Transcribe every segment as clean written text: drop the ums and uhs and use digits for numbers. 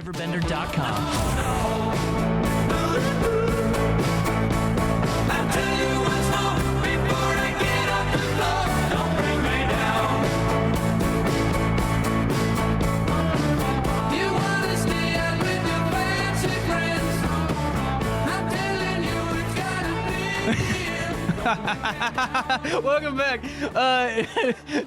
RiverBender.com. Welcome back.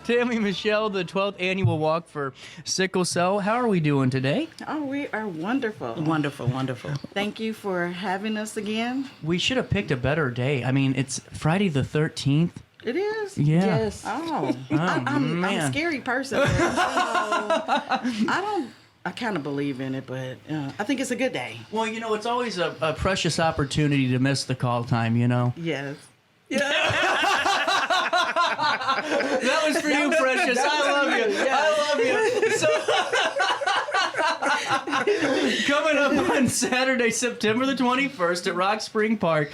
Tammy, Michelle, the 12th annual walk for Sickle Cell. How are we doing today? Oh, we are wonderful. Wonderful, wonderful. Thank you for having us again. We should have picked a better day. I mean, it's Friday the 13th. It is? Yeah. Yes. Oh, man. I'm a scary person. But, I kind of believe in it, but I think it's a good day. Well, you know, it's always a precious opportunity to miss the call time, you know? Yes. That was for you, Precious. I love you. I love you. So, coming up on Saturday, September the 21st at Rock Spring Park,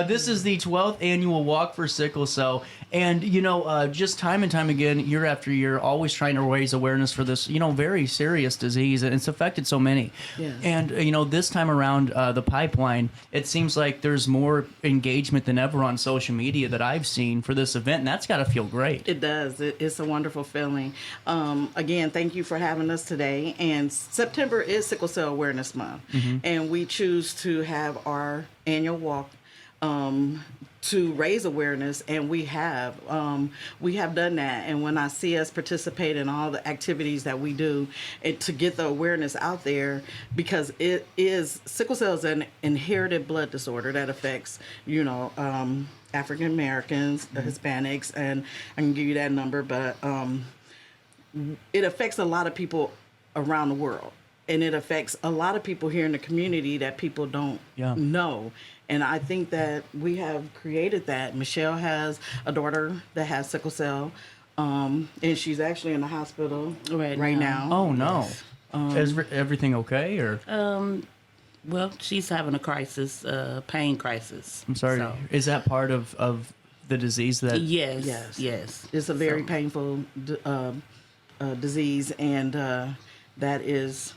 this is the 12th annual Walk for Sickle Cell. And, you know, just time and time again, year after year, always trying to raise awareness for this, you know, very serious disease. And it's affected so many. Yes. And, you know, this time around, the pipeline, it seems like there's more engagement than ever on social media that I've seen for this event. And that's got to feel great. It does. It's a wonderful feeling. Again, thank you for having us today. And September is Sickle Cell Awareness Month. Mm-hmm. And we choose to have our annual walk to raise awareness, and we have done that. And when I see us participate in all the activities that we do, to get the awareness out there, because sickle cell is an inherited blood disorder that affects, you know, African Americans, Hispanics, and I can give you that number, but it affects a lot of people around the world. And it affects a lot of people here in the community that people don't know. And I think that we have created that. Michelle has a daughter that has sickle cell, and she's actually in the hospital right now. Oh, no. Is everything okay? Or Well, she's having a crisis, pain crisis. I'm sorry. So. Is that part of the disease that... Yes. It's a very painful disease, and that is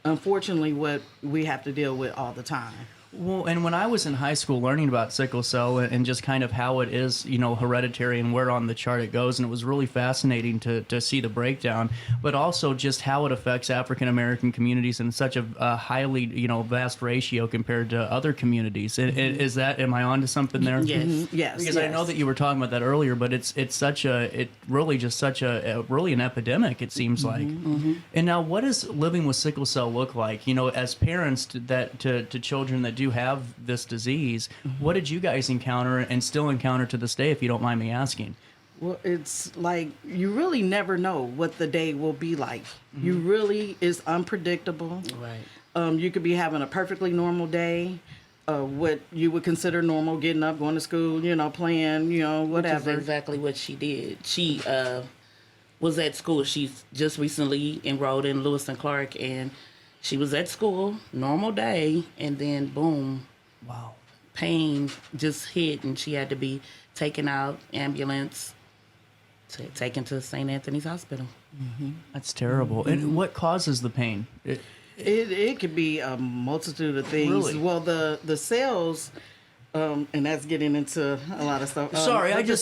unfortunately what we have to deal with all the time. Well, and when I was in high school learning about sickle cell and just kind of how it is, you know, hereditary and where on the chart it goes, and it was really fascinating to see the breakdown, but also just how it affects African-American communities in such a highly, you know, vast ratio compared to other communities. Is that, am I on to something there? Yes. Mm-hmm. Yes. Because I know that you were talking about that earlier, but it's really an epidemic, it seems like. Mm-hmm. And now, what does living with sickle cell look like? You know, as parents to children that do have this disease, what did you guys encounter and still encounter to this day, if you don't mind me asking? Well, it's like you really never know what the day will be like. It's unpredictable. Right. You could be having a perfectly normal day, what you would consider normal, getting up, going to school, you know, playing, you know, whatever. Which is exactly what she did. She was at school. She's just recently enrolled in Lewis and Clark, and she was at school, normal day, and then boom. Wow. Pain just hit, and she had to be taken out, ambulance, taken to St. Anthony's Hospital. Mm-hmm. That's terrible. Mm-hmm. And what causes the pain? It could be a multitude of things. Really? Well, the cells, and that's getting into a lot of stuff. Sorry, the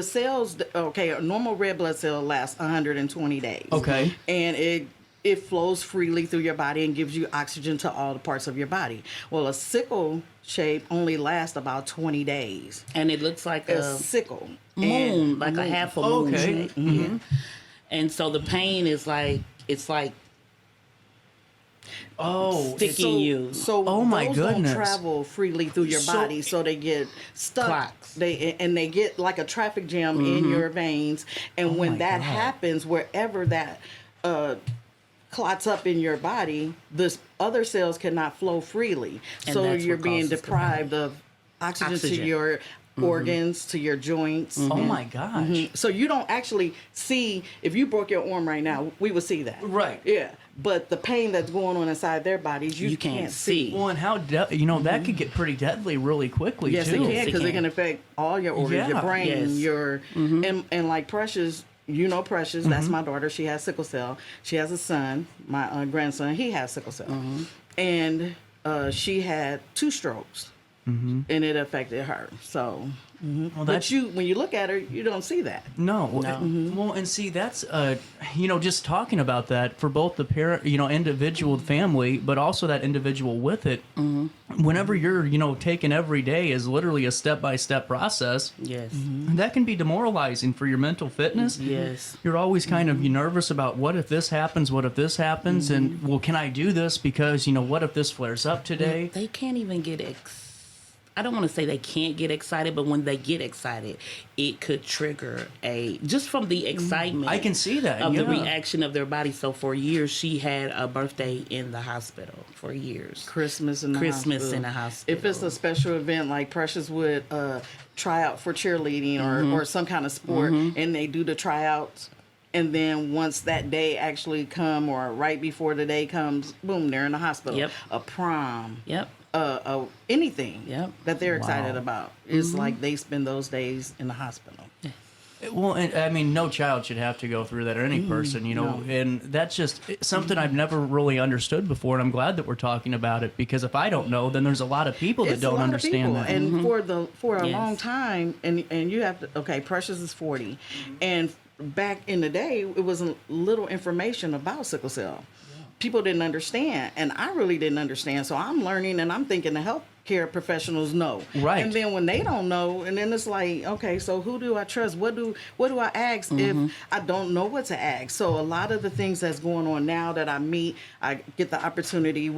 cells. Okay, a normal red blood cell lasts 120 days. Okay. And it flows freely through your body and gives you oxygen to all the parts of your body. Well, a sickle shape only lasts about 20 days. And it looks like a sickle. Moon, like a half a moon. Okay. Mm-hmm. Yeah. And so the pain is like, it's like sticking you. So oh my those goodness. don't travel freely through your body, so they get stuck. Clots. They get like a traffic jam in your veins, and when that happens, wherever that clots up in your body, the other cells cannot flow freely. And so that's you're what being causes deprived of oxygen to your organs, to your joints. Oh my gosh. So you don't actually see, if you broke your arm right now, we would see that. Right. Yeah. But the pain that's going on inside their bodies, you can't see. Well, and how, that could get pretty deadly really quickly, yes, too. it can, because it can affect all your organs, your brain, your, and like Precious, you know Precious, that's my daughter. She has sickle cell. She has a son, my grandson. He has sickle cell, and she had 2 strokes, and it affected her. So, Well, but when you look at her, you don't see that. No. Well, and see, that's, just talking about that for both the parent, individual family, but also that individual with it. Whenever you're, taking every day is literally a step-by-step process. Yes. That can be demoralizing for your mental fitness. Yes. You're always kind of nervous about what if this happens, what if this happens, and, well, can I do this because, what if this flares up today? They can't even get I don't want to say they can't get excited, but when they get excited, it could trigger just from the excitement. I can see that. Of yeah. the reaction of their body. So for years, she had a birthday in the hospital for years. Christmas in the hospital. If it's a special event, like Precious would try out for cheerleading or some kind of sport, and they do the tryouts. And then once that day actually come, or right before the day comes, boom, they're in the hospital. Yep. A prom. Yep. Anything that they're excited Wow. about. It's like they spend those days in the hospital. Well, and, I mean, no child should have to go through that, or any person, and that's just something I've never really understood before, and I'm glad that we're talking about it, because if I don't know, then there's a lot of people that don't understand that. And for a long time, and you have to, Precious is 40, and back in the day, it was little information about sickle cell. People didn't understand, and I really didn't understand. So I'm learning, and I'm thinking the healthcare professionals know. Right. And then when they don't know, and then it's like, okay, so who do I trust? What do I ask if I don't know what to ask? So a lot of the things that's going on now that we get the opportunity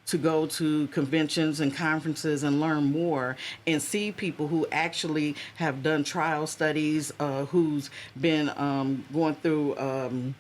to go to conventions and conferences and learn more and see people who actually have done trial studies, who's been going through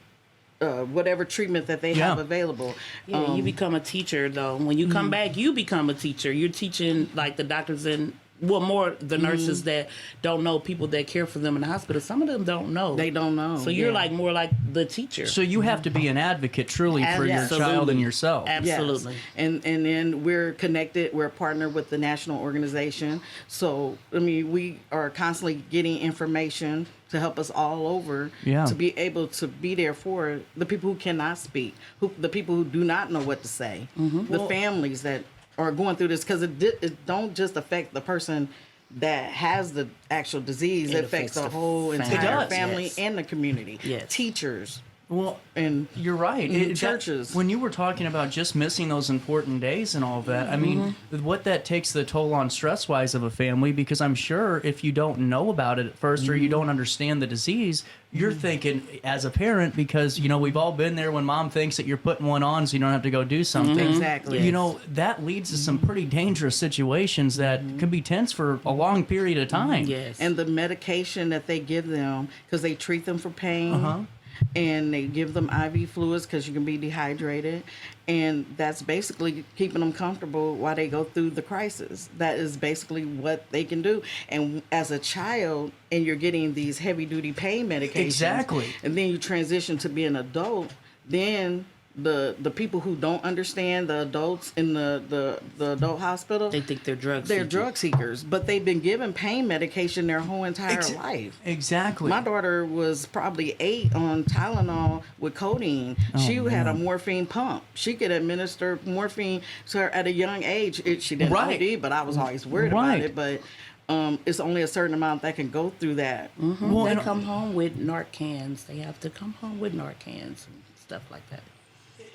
whatever treatment that they have available. Yeah, you become a teacher, though. When you come back, you become a teacher. You're teaching, like, the doctors and, more the nurses that don't know, people that care for them in the hospital. Some of them don't know. They don't know. So you're, more like the teacher. So you have to be an advocate, truly, for your Absolutely. child and yourself. Absolutely. Yes. And then we're connected. We're a partner with the national organization. So, we are constantly getting information to help us all over to be able to be there for the people who cannot speak, the people who do not know what to say, the families that are going through this, because it don't just affect the person that has the actual disease. It affects the whole entire family and the community. Yes. Teachers. Well, and you're right. Churches. When you were talking about just missing those important days and all of that, I mean, what that takes the toll on stress-wise of a family, because I'm sure if you don't know about it at first or you don't understand the disease, you're thinking as a parent, because, we've all been there when mom thinks that you're putting one on so you don't have to go do something. Exactly. That leads to some pretty dangerous situations that can be tense for a long period of time. Yes. And the medication that they give them, because they treat them for pain. And they give them IV fluids because you can be dehydrated. And that's basically keeping them comfortable while they go through the crisis. That is basically what they can do. And as a child, and you're getting these heavy-duty pain medications. Exactly. And then you transition to be an adult, then the people who don't understand, the adults in the adult hospital, they think they're drug seekers. They're drug seekers, but they've been given pain medication their whole entire life. Exactly. My daughter was probably 8 on Tylenol with codeine. She had a morphine pump. She could administer morphine to her at a young age. She didn't OD, but I was always worried about it. But it's only a certain amount that can go through that. Well, they come home with Narcans. They have to come home with Narcans and stuff like that.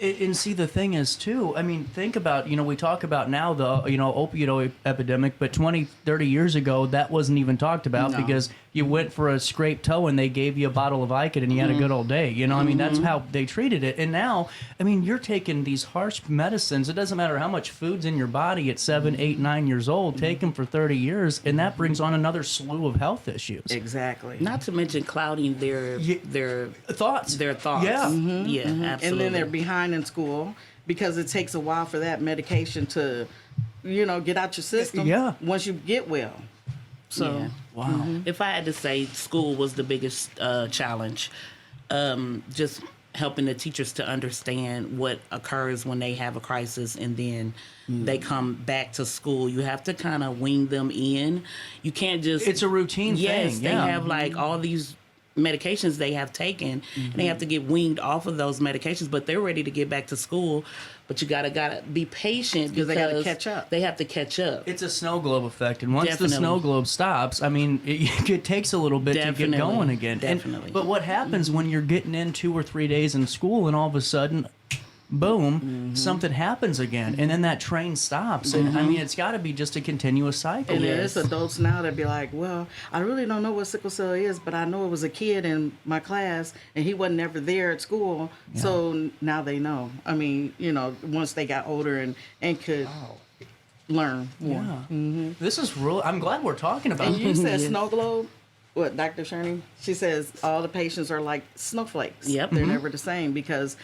And see, the thing is, too, I mean, think about, we talk about now the, opioid epidemic, but 20, 30 years ago, that wasn't even talked about because you went for a scraped toe and they gave you a bottle of Vicodin and you had a good old day. I mean, that's how they treated it. And now, I mean, you're taking these harsh medicines. It doesn't matter how much food's in your body at 7, 8, 9 years old. Take them for 30 years, and that brings on another slew of health issues. Exactly. Not to mention clouding their thoughts. Their thoughts. Yeah. Yeah, absolutely. And then they're behind in school because it takes a while for that medication to, get out your system once you get well. So, wow. If I had to say, school was the biggest challenge. Just helping the teachers to understand what occurs when they have a crisis and then they come back to school. You have to kind of wean them in. You can't just... It's a routine thing. Yes, they have all these medications they have taken, and they have to get weaned off of those medications, but they're ready to get back to school. But you gotta be patient because they gotta catch up. They have to catch up. It's a snow globe effect, and once Definitely. the snow globe stops, I mean, it takes a little bit to get going again. Definitely. But what happens when you're getting in 2 or 3 days in school, and all of a sudden, boom, something happens again, and then that train stops. And I mean, it's got to be just a continuous cycle. And there's adults now that be like, well, I really don't know what sickle cell is, but I know it was a kid in my class, and he wasn't ever there at school, so now they know. I mean, you know, once they got older and could learn more. Yeah. This is real. I'm glad we're talking about And you this. said snow globe? What, Dr. Sherney? She says all the patients are like snowflakes. Yep. They're never the same because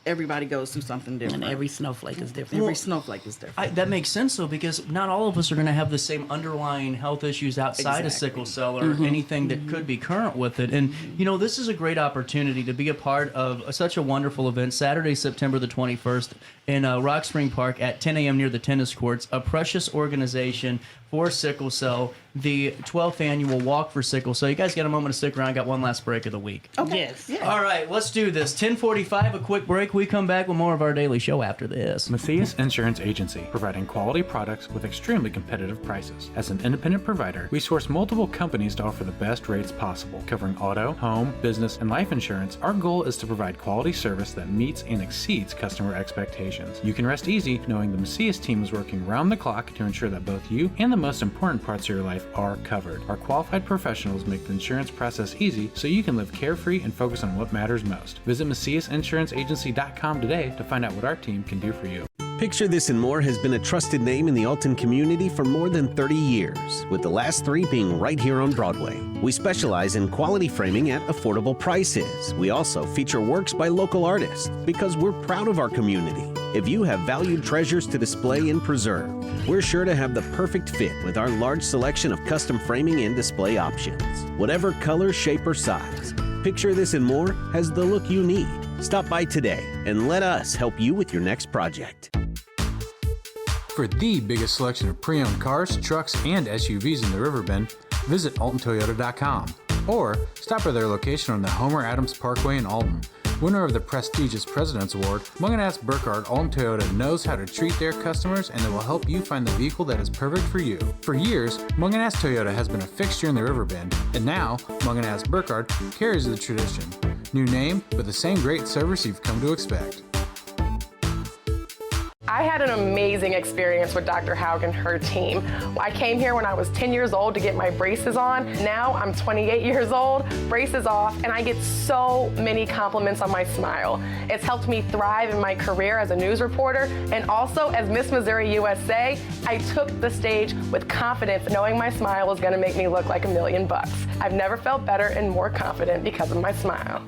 everybody goes through something different. And every snowflake is different. Every snowflake is different. That makes sense, though, because not all of us are going to have the same underlying health issues outside of sickle cell or anything that could be current with it. And, you know, this is a great opportunity to be a part of such a wonderful event, Saturday, September the 21st in Rock Spring Park at 10 a.m. near the tennis courts, a precious organization for sickle cell, the 12th annual Walk for Sickle Cell. You guys got a moment to stick around. I got one last break of the week. Okay. Yes. Yeah. All right, let's do this. 10:45, a quick break. We come back with more of our daily show after this. Macias Insurance Agency, providing quality products with extremely competitive prices. As an independent provider, we source multiple companies to offer the best rates possible, covering auto, home, business, and life insurance. Our goal is to provide quality service that meets and exceeds customer expectations. You can rest easy knowing the Macias team is working round the clock to ensure that both you and the most important parts of your life are covered. Our qualified professionals make the insurance process easy so you can live carefree and focus on what matters most. Visit MaciasInsuranceAgency.com today to find out what our team can do for you. Picture This and More has been a trusted name in the Alton community for more than 30 years, with the last 3 being right here on Broadway. We specialize in quality framing at affordable prices. We also feature works by local artists because we're proud of our community. If you have valued treasures to display and preserve, we're sure to have the perfect fit with our large selection of custom framing and display options. Whatever color, shape, or size, Picture This and More has the look you need. Stop by today and let us help you with your next project. For the biggest selection of pre-owned cars, trucks, and SUVs in the Riverbend, visit AltonToyota.com or stop by their location on the Homer Adams Parkway in Alton. Winner of the prestigious President's Award, Mungan Burkhardt Alton Toyota knows how to treat their customers, and they will help you find the vehicle that is perfect for you. For years, Mungan Toyota has been a fixture in the Riverbend, and now Mungan Burkhardt carries the tradition. New name, but the same great service you've come to expect. I had an amazing experience with Dr. Haug and her team. I came here when I was 10 years old to get my braces on. Now I'm 28 years old, braces off, and I get so many compliments on my smile. It's helped me thrive in my career as a news reporter, and also as Miss Missouri USA, I took the stage with confidence, knowing my smile was gonna make me look like $1,000,000. I've never felt better and more confident because of my smile.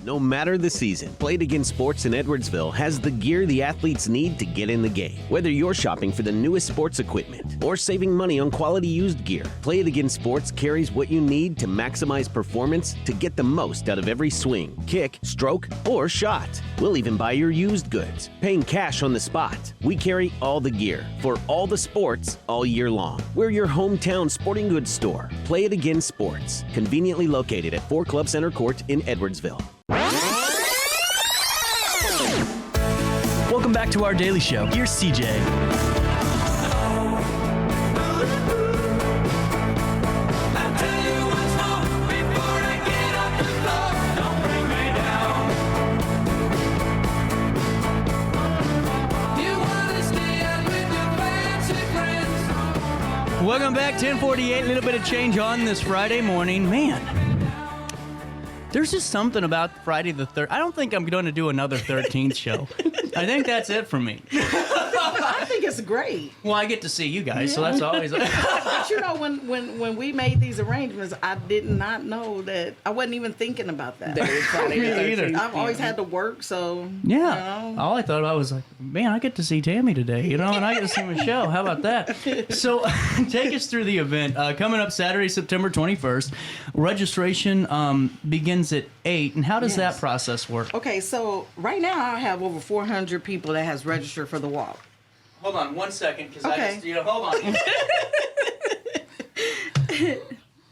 No matter the season, Play It Again Sports in Edwardsville has the gear the athletes need to get in the game. Whether you're shopping for the newest sports equipment or saving money on quality used gear, Play It Again Sports carries what you need to maximize performance to get the most out of every swing, kick, stroke, or shot. We'll even buy your used goods, paying cash on the spot. We carry all the gear for all the sports all year long. We're your hometown sporting goods store. Play It Again Sports, conveniently located at 4 Club Center Court in Edwardsville. Welcome back to our daily show. Here's CJ. Welcome back, 10:48. A little bit of change on this Friday morning. Man, there's just something about Friday the 3rd. I don't think I'm going to do another 13th show. I think that's it for me. I think it's great. Well, I get to see you guys, so that's always... But you know, when we made these arrangements, I did not know that. I wasn't even thinking about that. Me either. I've always had to work, so Yeah. you know. All I thought about was like, man, I get to see Tammy today, and I get to see Michelle. How about that? So take us through the event. Coming up Saturday, September 21st. Registration begins at 8, and how does that process work? Okay, so right now I have over 400 people that has registered for the walk. Hold on 1 second, because Okay. I just, hold on.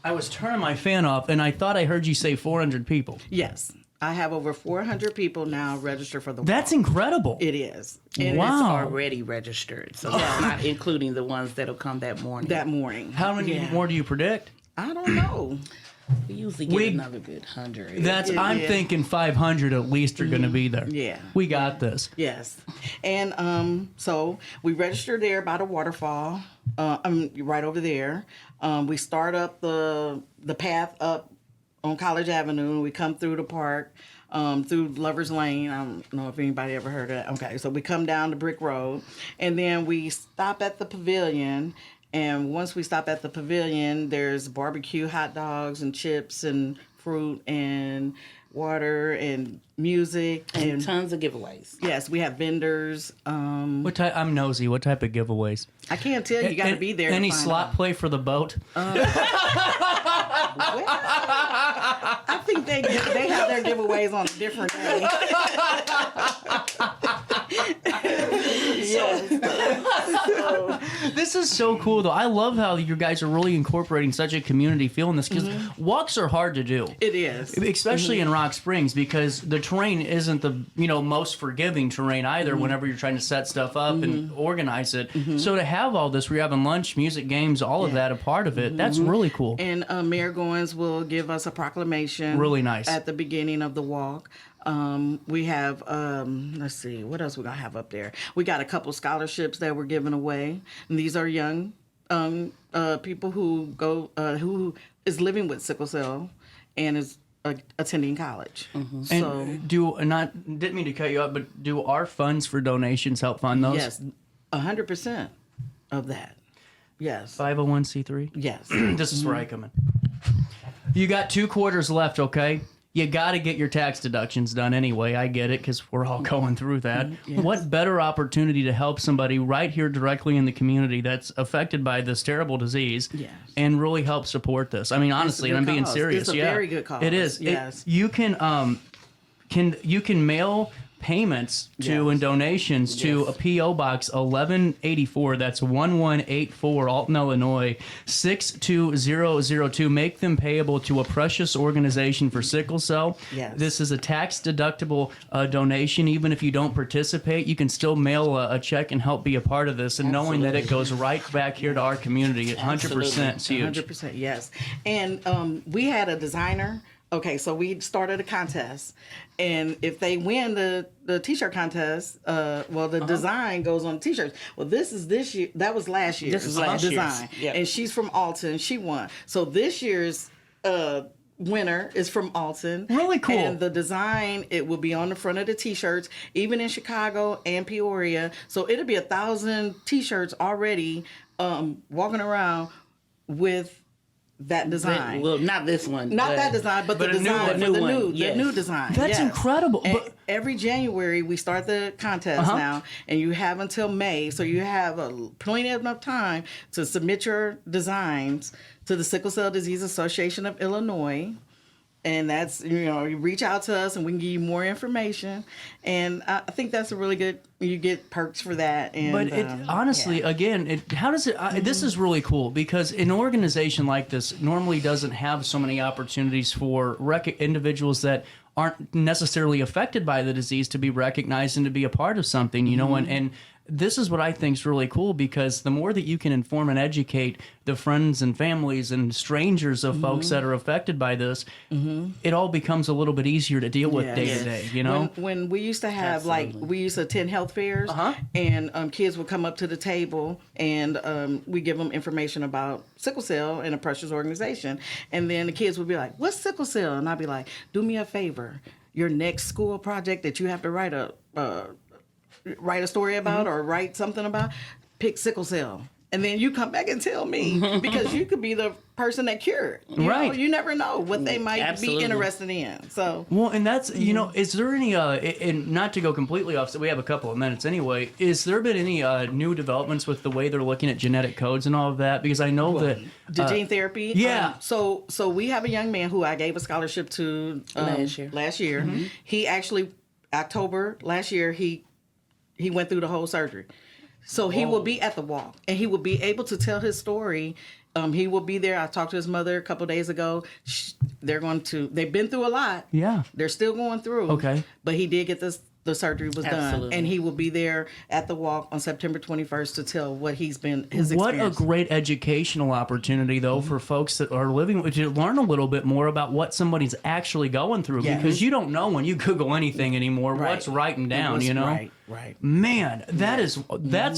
I was turning my fan off, and I thought I heard you say 400 people. Yes. I have over 400 people now registered for the That's walk. incredible. It is. And Wow. It's already registered, so that's not including the ones that'll come that morning. that morning. How many more do you predict? I don't know. We usually get another good 100. I'm thinking 500 at least are going to be there. Yeah. We got this. Yes. And so we registered there by the waterfall. Right over there. We start up the path up on College Avenue, and we come through the park, through Lover's Lane. I don't know if anybody ever heard of that. Okay, so we come down the brick road, and then we stop at the pavilion. And once we stop at the pavilion, there's barbecue, hot dogs, and chips, and fruit, and water, and music, and tons of giveaways. Yes, we have vendors. What type? I'm nosy. What type of giveaways? I can't tell you. You got to be there. Any to find slot out. play for the boat? I think they have their giveaways on a different day. Yes. This is so cool, though. I love how you guys are really incorporating such a community feel in this, because walks are hard to do. It is. Especially in Rock Springs, because the terrain isn't the most forgiving terrain either whenever you're trying to set stuff up and organize it. So to have all this, we're having lunch, music, games, all of that a part of it, that's really cool. And Mayor Goins will give us a proclamation. Really nice. At the beginning of the walk. We have, let's see, what else we going to have up there? We got a couple scholarships that we're giving away. And these are young people who who is living with sickle cell and is attending college. So, And didn't mean to cut you up, but do our funds for donations help fund those? yes, 100% of that. Yes. 501c3? Yes. This is where I come in. You got 2 quarters left, okay? You got to get your tax deductions done anyway. I get it, because we're all going through that. Yes. What better opportunity to help somebody right here directly in the community that's affected by this terrible disease Yes. and really help support this? I mean, honestly, good and I'm being cause. serious. It's a very good cause. It is. Yes. You can mail payments to Yes. and donations to a P.O. Box 1184. That's 1184 Alton, Illinois 62002. Make them payable to a precious organization for sickle cell. Yes. This is a tax deductible donation. Even if you don't participate, you can still mail a check and help be a part of this. And knowing that it goes right back here to our community, 100% is huge. 100%, yes. And we had a designer. Okay, so we started a contest, and if they win the t-shirt contest, the design goes on the t-shirts. Well, this year. That was last year's. This is last design, year's. Yep. and she's from Alton. She won. So this year's winner is from Alton. Really cool. And the design, it will be on the front of the t-shirts, even in Chicago and Peoria. So it'll be 1,000 t-shirts already walking around with that design. Well, not this one. Not that design, but the a new design one. for the New one, the yes. new design. That's yes. incredible. And But- every January we start the contest now, and you have until May, so you have plenty of enough time to submit your designs to the Sickle Cell Disease Association of Illinois. And that's, you reach out to us and we can give you more information. And I think that's a really good, you get perks for that. And, But honestly, again, how does it? This is really cool, because an organization like this normally doesn't have so many opportunities for individuals that aren't necessarily affected by the disease to be recognized and to be a part of something, and this is what I think is really cool, because the more that you can inform and educate the friends and families and strangers of folks that are affected by this, it all becomes a little bit easier to deal with day to day, When we used to have, we used to attend health fairs, and kids would come up to the table, and we give them information about sickle cell and a precious organization. And then the kids would be like, what's sickle cell? And I'd be like, do me a favor. Your next school project that you have to write a story about or write something about, pick sickle cell. And then you come back and tell me, because you could be the person that cured. You never know what they might be interested in. So well, and that's is there any and not to go completely off, so we have a couple of minutes anyway. Is there been any new developments with the way they're looking at genetic codes and all of that? Because I know that the gene therapy. Yeah. So we have a young man who I gave a scholarship to last year. He actually October last year he went through the whole surgery. So he will be at the walk, and he will be able to tell his story He will be there. I talked to his mother a couple days ago. They've been through a lot. Yeah. They're still going through. Okay. But he did get the surgery was done, Absolutely. and he will be there at the walk on September 21st to tell what his What experience. a great educational opportunity, though, for folks that are living to learn a little bit more about what somebody's actually going through, Yes. because you don't know when you Google anything anymore Right. what's writing down. What's You know, right. man, that's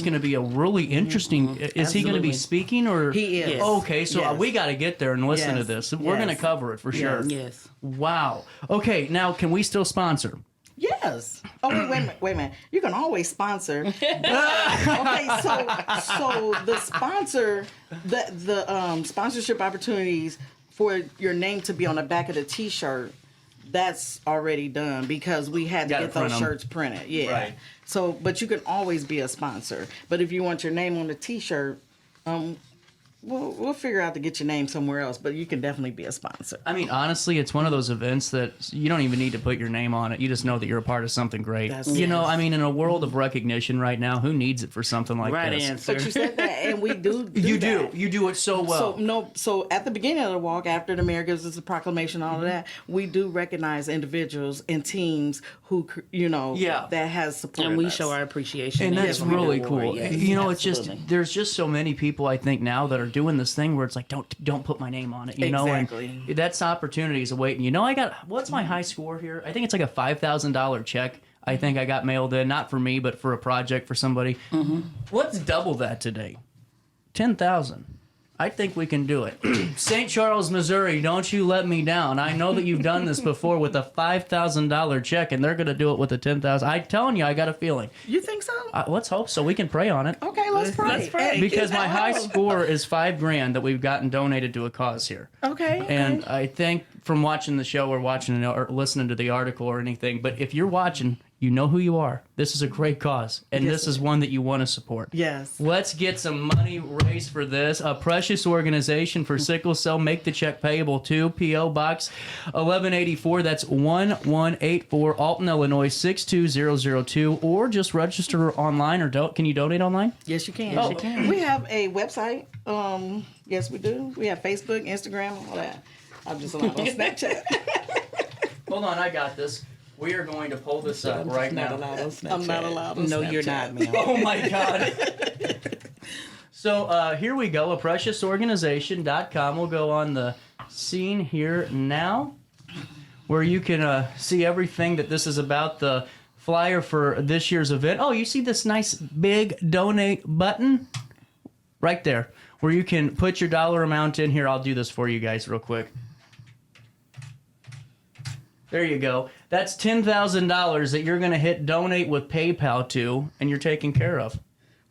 going to be a really interesting. Is he going to be Absolutely. speaking or He is. Yes. Okay, so Yes. we got to get there and listen to Yes. this. We're going to Yes. cover it for sure. Yes. Wow. Okay, now can we still sponsor? Yes. Oh, wait a minute. You can always sponsor. Okay, so the sponsor, the sponsorship opportunities for your name to be on the back of the T-shirt, that's already done because we had to Gotta get those print 'em. shirts printed. Yeah. Right. So, but you can always be a sponsor. But if you want your name on the T-shirt, we'll figure out to get your name somewhere else. But you can definitely be a sponsor. I mean, honestly, it's one of those events that you don't even need to put your name on it. You just know that you're a part of something great. That's- You know, Yes. I mean, in a world of recognition right now, who needs it for something like Right this? answer. But you said that, and we do. You do. that. You do it so well. So at the beginning of the walk, after the mayor gives us a proclamation, all of that, we do recognize individuals and teams who, Yeah. that has supported And we us. show our appreciation. And that's give them the really award. cool. Yes, You know, it's just absolutely. there's just so many people I think now that are doing this thing where it's like don't put my name on it. You know, Exactly. and that's opportunities awaiting. You know, what's my high score here? I think it's like a $5,000 check. I think I got mailed in, not for me, but for a project for somebody. Let's double that today. 10,000. I think we can do it. St. Charles, Missouri, don't you let me down. I know that you've done this before with a $5,000 check, and they're going to do it with a $10,000. I'm telling you, I got a feeling. You think so? Let's hope so. We can pray on it. Okay, let's pray. Let's pray. Hey, Because my high oh, score is $5,000 that we've gotten donated to a cause here. Okay. And I think from watching the show or watching or listening to the article or anything, but if you're watching, you know who you are. This is a great cause, and Yes, this is one that you want to support. Yes. Let's get some money raised for this. A precious organization for sickle cell. Make the check payable to P.O. Box 1184. That's 1184 Alton, Illinois 62002. Or just register online or can you donate online? Yes, you can. Yes, you can. We have a website. Yes, we do. We have Facebook, Instagram, all that. I'm just allowed on Snapchat. Hold on, I got this. We are going to pull this up right now. I'm not allowed on No, Snapchat. you're not, ma'am. Oh my God. So here we go, apreciousorganization.com. We'll go on the scene here now where you can see everything that this is about, the flyer for this year's event. Oh, you see this nice big donate button? Right there, where you can put your dollar amount in here. I'll do this for you guys real quick. There you go. That's $10,000 that you're going to hit donate with PayPal to, and you're taken care of.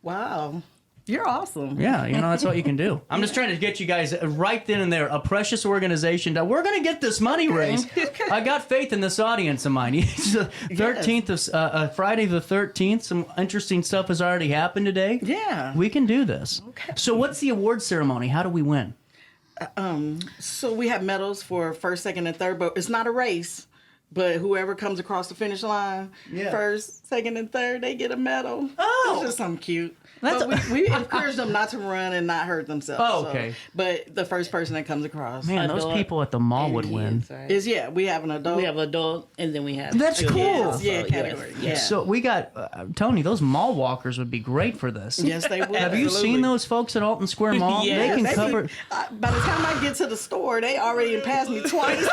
Wow. You're awesome. Yeah, you know, that's what you can do. I'm just trying to get you guys right then and there. A precious organization. We're going to get this money raised. I got faith in this audience of mine. It's the 13th of Friday the 13th. Some interesting stuff has already happened today. Yeah. We can do this. Okay. So what's the award ceremony? How do we win? So we have medals for first, second, and third, but it's not a race. But whoever comes across the finish line, first, second, and third, they get a medal. Oh. It's just something cute. That's But we encourage them not to run and not hurt themselves. Oh, so- okay. But the first person that comes across Man, those Adult people at the mall would win. Kids, right? is, we have an adult. We have adult, and then we have. That's children cool. also, Yeah, yes, category. yes. Yeah. So we got, Tony, those mall walkers would be great for this. Yes, they will. Have you seen those folks at Alton Square Mall? Yes. They can They cover... be- by the time I get to the store, they already done passed me twice.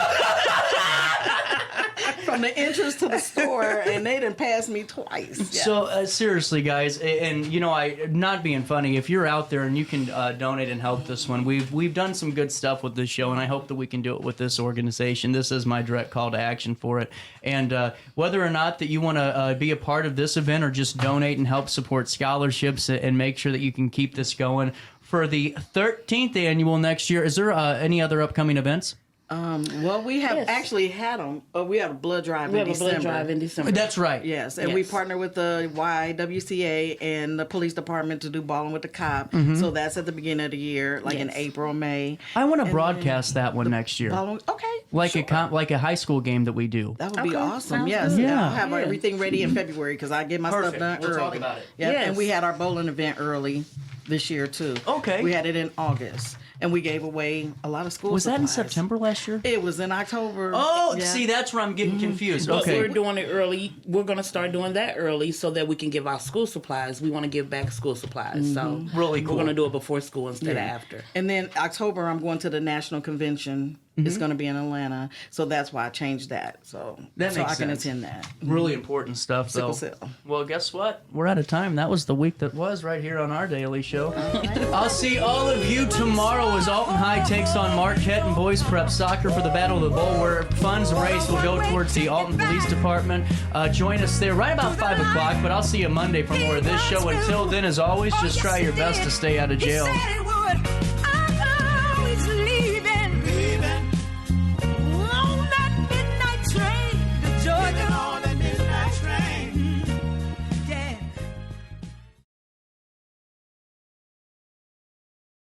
From the entrance to the store, and they done passed me twice. Yeah. So seriously, guys, and you know, not being funny. If you're out there and you can donate and help this one, we've done some good stuff with this show, and I hope that we can do it with this organization. This is my direct call to action for it. And whether or not that you want to be a part of this event or just donate and help support scholarships and make sure that you can keep this going for the 13th annual next year. Is there any other upcoming events? Well, we have actually had them. We have a blood drive We in have a December. blood drive in December. That's right. Yes, and we Yes. partner with the YWCA and the police department to do Balling with the Cop. So that's at the beginning of the year, like in Yes. April, May. I want to broadcast that one next year, Okay, like sure. like a high school game that we do. That would be Okay, awesome. sounds Yes, good. Yeah. I'll have everything ready in February because I get my Perfect. stuff done We'll early. talk about it. Yeah, Yes. and we had our bowling event early this year too. Okay. we had it in August. and we gave away a lot of school Was that in supplies. September last year? It was in October. Oh, Yeah. see, that's where I'm getting confused. But Okay. we're doing it early. We're going to start doing that early so that we can give out school supplies. We want to give back school supplies. So Really cool. we're going to do it before school instead of after. And then October, I'm going to the national convention. It's going to be in Atlanta, so that's why I changed that. So That so makes I can sense. attend that. Really important stuff, though. Sickle cell. Well, guess what? We're out of time. That was the week that was right here on our daily show. I'll see all of you tomorrow as Alton High takes on Marquette and Boys Prep Soccer for the Battle of the Bowl, where funds raised will go towards the Alton Police Department. Join us there right about 5 o'clock, but I'll see you Monday for more of this show. Until then, as always, just try your best to stay out of jail. He said he would.